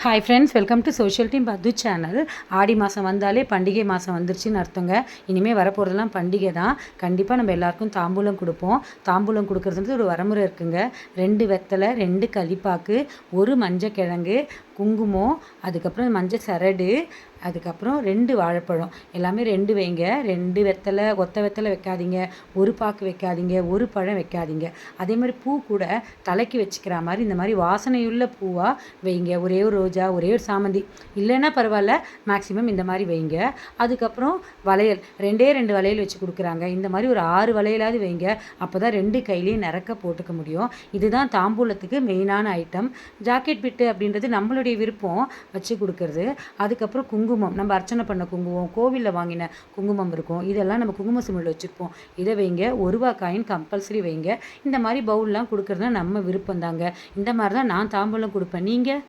Hi friends, welcome to social team பத்து channel. ஆடி மாதம் வந்தாலே பண்டிகை மாதம் வந்துருச்சுன்னு அர்த்தங்க. இனிமேல் வரப்போகிறதெல்லாம் பண்டிகை தான். கண்டிப்பாக நம்ம எல்லாருக்கும் தாம்பூலம் கொடுப்போம். தாம்பூலம் கொடுக்குறதுன்றது ஒரு வரமுறை இருக்குங்க. 2 வெத்தலை, 2 களிப்பாக்கு, 1 மஞ்சக்கிழங்கு, குங்குமம், அதுக்கப்புறம் மஞ்சள் சரடு, அதுக்கப்புறம் 2 வாழைப்பழம், எல்லாமே 2 வைங்க. 2 வெத்தலை, ஒத்த வெத்தலை வைக்காதீங்க, 1 பாக்கு வைக்காதீங்க, 1 பழம் வைக்காதீங்க. அதே மாதிரி பூ கூட தலைக்கு வச்சுக்கிற மாதிரி இந்த மாதிரி வாசனையுள்ள பூவாக வைங்க. ஒரே ஒரு ரோஜா, ஒரே ஒரு சாமந்தி இல்லைன்னா பரவாயில்ல, மேக்ஸிமம் இந்த மாதிரி வைங்க. அதுக்கப்புறம் வளையல், 2 வளையல் வச்சு கொடுக்குறாங்க. இந்த மாதிரி ஒரு 6 வளையலாவது வைங்க. அப்போ தான் 2 கையிலையும் நிறக்க போட்டுக்க முடியும். இதுதான் தாம்பூலத்துக்கு மெயினான ஐட்டம். ஜாக்கெட் பிட்டு அப்படின்றது நம்மளுடைய விருப்பம் வச்சு கொடுக்கறது. அதுக்கப்புறம் குங்குமம், நம்ம அர்ச்சனை பண்ண குங்குமம், கோவிலில் வாங்கின குங்குமம் இருக்கும், இதெல்லாம் நம்ம குங்கும சிமிழ் வச்சுருப்போம். இதை வைங்க. 1 ரூபா காயின் கம்பல்சரி வைங்க. இந்த மாதிரி பவுல்லாம் கொடுக்குறதுனா நம்ம விருப்பம் தாங்க. இந்த மாதிரி தான் நான் தாம்பூலம் கொடுப்பேன். நீங்கள்?